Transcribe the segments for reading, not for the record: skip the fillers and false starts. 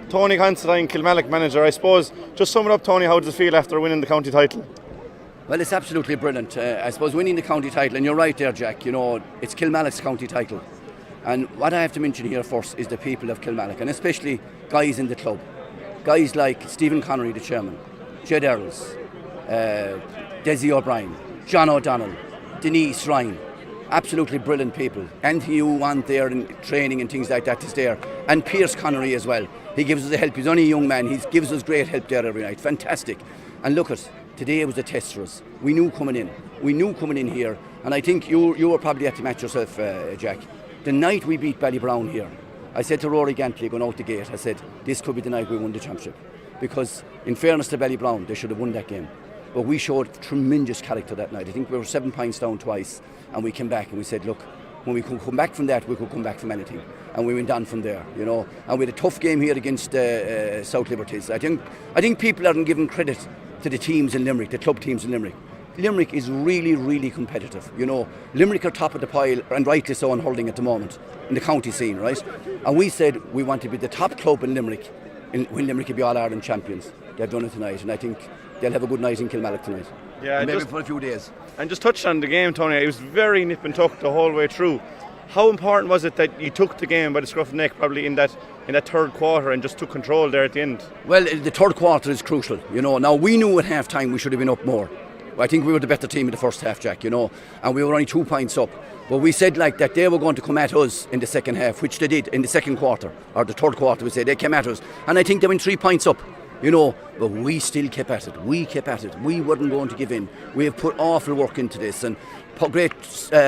Tony Considine, Kilmallock manager. I suppose, just sum it up, Tony, how does it feel after winning the county title? Well, it's absolutely brilliant. I suppose winning the county title, and you're right there, Jack, it's Kilmallock's county title. And what I have to mention here first is the people of Kilmallock, and especially guys in the club. Guys like Stephen Connery, the chairman, Jed Earls, Desi O'Brien, John O'Donnell, Denise Ryan. Absolutely brilliant people. Anthony who went there in training and things like that is there. And Pierce Connery as well. He gives us the help. He's only a young man. He gives us great help there every night. Fantastic. And look today was a test for us. We knew coming in here. And I think you were probably at the match yourself, Jack. The night we beat Ballybrown here, I said to Rory Gantley going out the gate, I said, this could be the night we won the championship. Because in fairness to Ballybrown, they should have won that game. But we showed tremendous character that night. I think we were 7 points down twice, and we came back and we said, look, when we could come back from that, we could come back from anything. And we went on from there, And we had a tough game here against South Liberties. I think people aren't giving credit to the teams in Limerick, the club teams in Limerick. Limerick is really, really competitive, Limerick are top of the pile, and rightly so, in hurling at the moment, in the county scene, right? And we said we want to be the top club in Limerick, when Limerick will be All-Ireland champions. They've done it tonight, and I think they'll have a good night in Kilmallock tonight. Yeah, maybe for a few days. And just touched on the game, Tony. It was very nip and tuck the whole way through. How important was it that you took the game by the scruff of the neck, probably in that third quarter, and just took control there at the end? Well, the third quarter is crucial. Now we knew at half time we should have been up more. I think we were the better team in the first half, Jack. And we were only 2 points up. But we said that they were going to come at us in the second half, which they did in the second quarter, or the third quarter. We said they came at us, and I think they went 3 points up. But we still kept at it. We kept at it. We weren't going to give in. We have put awful work into this, and great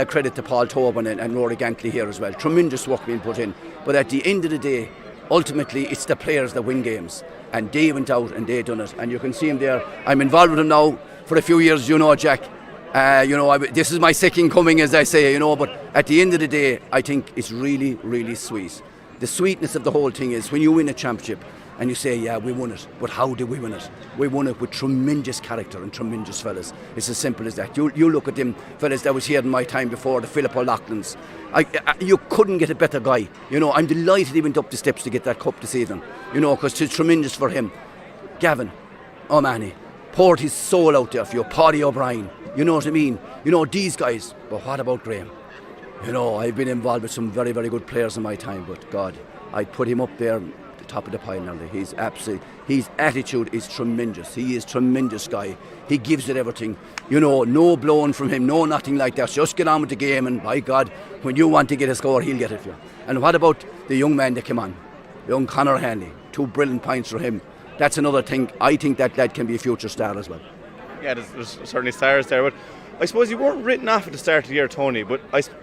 credit to Paul Tobin and Rory Gantley here as well. Tremendous work being put in. But at the end of the day, ultimately, it's the players that win games, and they went out and they done it. And you can see them there. I'm involved with them now for a few years, Jack. This is my second coming, as I say, But at the end of the day, I think it's really, really sweet. The sweetness of the whole thing is when you win a championship, and you say, yeah, we won it. But how did we win it? We won it with tremendous character and tremendous fellas. It's as simple as that. You look at them fellas that was here in my time before, the Philip O'Loughlin's. You couldn't get a better guy. I'm delighted he went up the steps to get that cup this evening. Because it's tremendous for him. Gavin O'Mahony poured his soul out there for you. Paddy O'Brien. You know what I mean? These guys. But what about Graham? I've been involved with some very, very good players in my time. But God, I'd put him up there, top of the pile now. His attitude is tremendous. He is a tremendous guy. He gives it everything. No blowing from him, no nothing like that. Just get on with the game, and by God, when you want to get a score, he'll get it for you. And what about the young man that came on? Young Conor Hanley. 2 brilliant points for him. That's another thing. I think that lad can be a future star as well. Yeah, there's certainly stars there, but I suppose you weren't written off at the start of the year, Tony, but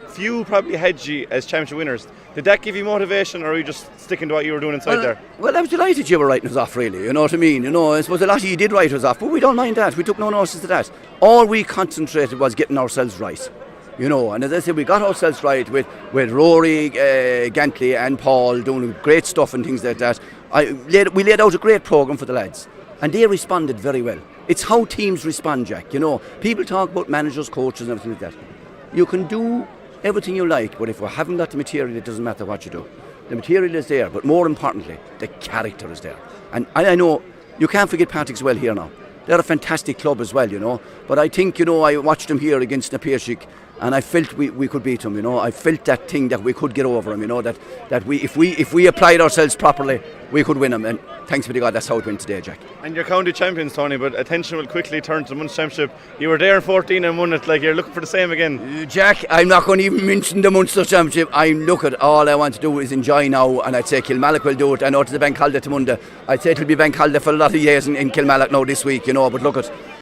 few probably had you as championship winners. Did that give you motivation, or are you just sticking to what you were doing inside there? Well, I was delighted you were writing us off, really. You know what I mean? I suppose a lot of you did write us off, but we don't mind that. We took no notice of that. All we concentrated was getting ourselves right. And as I said, we got ourselves right with Rory Gantley and Paul doing great stuff and things like that. We laid out a great programme for the lads, and they responded very well. It's how teams respond, Jack. People talk about managers, coaches and everything like that. You can do everything you like, but if we haven't got the material, it doesn't matter what you do. The material is there, but more importantly, the character is there. And I know you can't forget Patrick's well here now. They're a fantastic club as well, But I think, I watched them here against Napiershik, and I felt we could beat them, I felt that thing that we could get over them, that if we applied ourselves properly, we could win them. And thanks be to God, that's how it went today, Jack. And you're county champions, Tony, but attention will quickly turn to the Munster Championship. You were there in 14 and won it, you're looking for the same again. Jack, I'm not going to even mention the Munster Championship. All I want to do is enjoy now, and I'd say Kilmallock will do it. I know it's the bank holiday to Monday. I'd say it'll be bank holiday for a lot of years in Kilmallock now this week, but look at